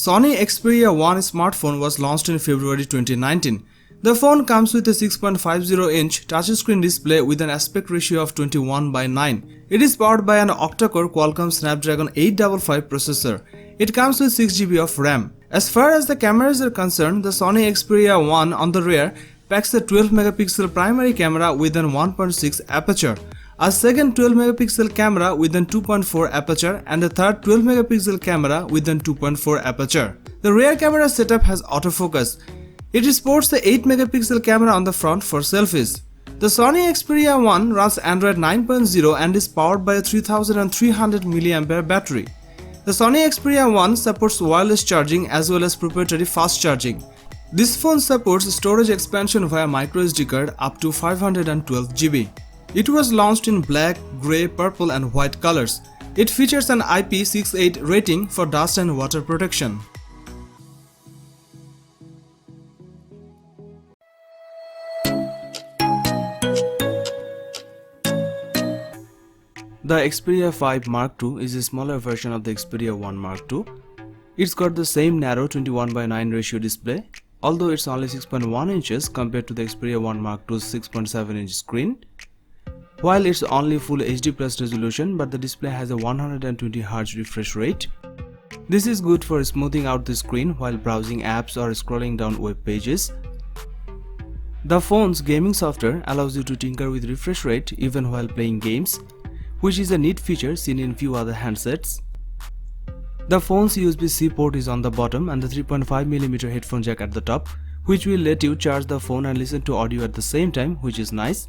Sony Xperia 1 smartphone was launched in February 2019. The phone comes with a 6.50-inch touchscreen display with an aspect ratio of 21:9. It is powered by an octa-core Qualcomm Snapdragon 855 processor. It comes with 6 GB of RAM. As far as the cameras are concerned, the Sony Xperia 1 on the rear packs a 12-megapixel primary camera with an 1.6 aperture, a second 12-megapixel camera with an 2.4 aperture, and a third 12-megapixel camera with an 2.4 aperture. The rear camera setup has autofocus. It sports the 8-megapixel camera on the front for selfies. The Sony Xperia 1 runs Android 9.0 and is powered by a 3300 mAh battery. The Sony Xperia 1 supports wireless charging as well as proprietary fast charging. This phone supports storage expansion via microSD card up to 512 GB. It was launched in black, grey, purple and white colors. It features an IP68 rating for dust and water protection. The Xperia 5 Mark II is a smaller version of the Xperia 1 Mark II. It's got the same narrow 21:9 ratio display, although it's only 6.1 inches compared to the Xperia 1 Mark II's 6.7-inch screen. While it's only full HD plus resolution, but the display has a 120Hz refresh rate. This is good for smoothing out the screen while browsing apps or scrolling down web pages. The phone's gaming software allows you to tinker with refresh rate even while playing games, which is a neat feature seen in few other handsets. The phone's USB-C port is on the bottom and the 3.5mm headphone jack at the top, which will let you charge the phone and listen to audio at the same time, which is nice.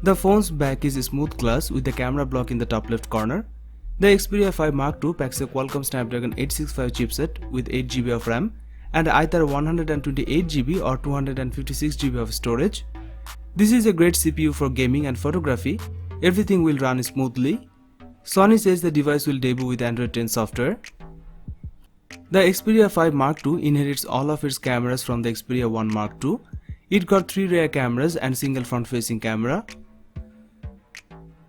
The phone's back is smooth glass with the camera block in the top left corner. The Xperia 5 Mark II packs a Qualcomm Snapdragon 865 chipset with 8 GB of RAM and either 128 GB or 256 GB of storage. This is a great CPU for gaming and photography. Everything will run smoothly. Sony says the device will debut with Android 10 software. The Xperia 5 Mark II inherits all of its cameras from the Xperia 1 Mark II. It got 3 rear cameras and single front-facing camera.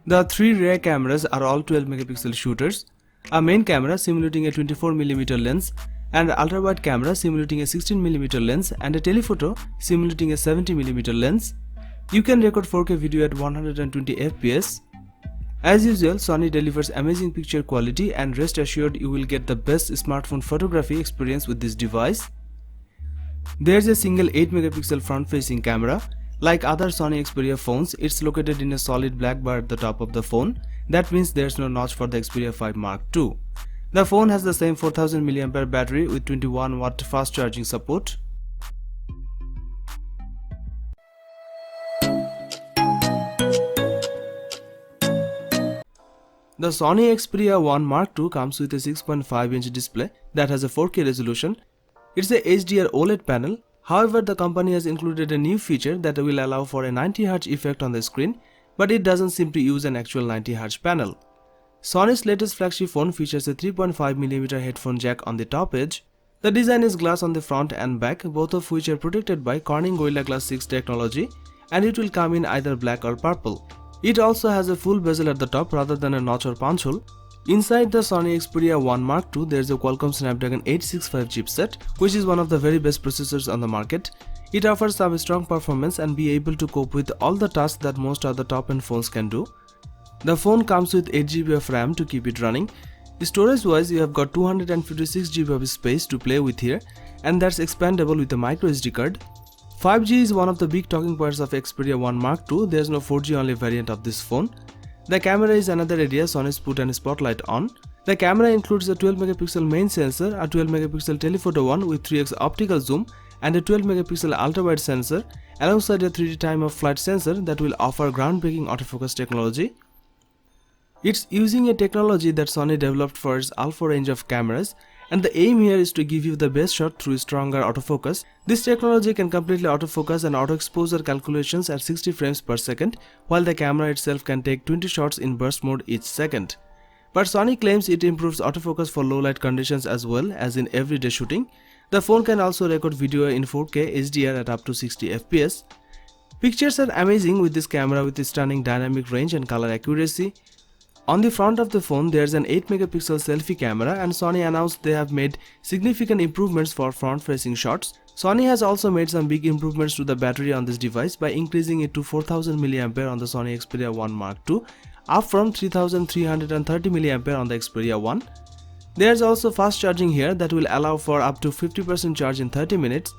The 3 rear cameras are all 12-megapixel shooters, a main camera simulating a 24mm lens, and an ultra-wide camera simulating a 16mm lens, and a telephoto simulating a 70mm lens. You can record 4K video at 120 FPS. As usual, Sony delivers amazing picture quality, and rest assured you will get the best smartphone photography experience with this device. There's a single 8-megapixel front-facing camera. Like other Sony Xperia phones, it's located in a solid black bar at the top of the phone. That means there's no notch for the Xperia 5 Mark II. The phone has the same 4000 mAh battery with 21W fast charging support. The Sony Xperia 1 Mark II comes with a 6.5-inch display that has a 4K resolution. It's a HDR OLED panel. However, the company has included a new feature that will allow for a 90Hz effect on the screen, but it doesn't seem to use an actual 90Hz panel. Sony's latest flagship phone features a 3.5mm headphone jack on the top edge. The design is glass on the front and back, both of which are protected by Corning Gorilla Glass 6 technology, and it will come in either black or purple. It also has a full bezel at the top rather than a notch or punch hole. Inside the Sony Xperia 1 Mark II, there is a Qualcomm Snapdragon 865 chipset, which is one of the very best processors on the market. It offers some strong performance and be able to cope with all the tasks that most other top-end phones can do. The phone comes with 8 GB of RAM to keep it running. Storage-wise, you have got 256 GB of space to play with here, and that's expandable with a microSD card. 5G is one of the big talking points of Xperia 1 Mark II. There's no 4G only variant of this phone. The camera is another area Sony's put a spotlight on. The camera includes a 12-megapixel main sensor, a 12-megapixel telephoto one with 3x optical zoom, and a 12-megapixel ultra-wide sensor, alongside a 3D time-of-flight sensor that will offer groundbreaking autofocus technology. It's using a technology that Sony developed for its alpha range of cameras, and the aim here is to give you the best shot through stronger autofocus. This technology can completely autofocus and auto exposure calculations at 60 frames per second, while the camera itself can take 20 shots in burst mode each second. But Sony claims it improves autofocus for low light conditions as well as in everyday shooting. The phone can also record video in 4K HDR at up to 60 FPS. Pictures are amazing with this camera with its stunning dynamic range and color accuracy. On the front of the phone, there's an 8 megapixel selfie camera, and Sony announced they have made significant improvements for front-facing shots. Sony has also made some big improvements to the battery on this device by increasing it to 4000 mAh on the Sony Xperia 1 Mark II, up from 3330 mAh on the Xperia 1. There's also fast charging here that will allow for up to 50% charge in 30 minutes.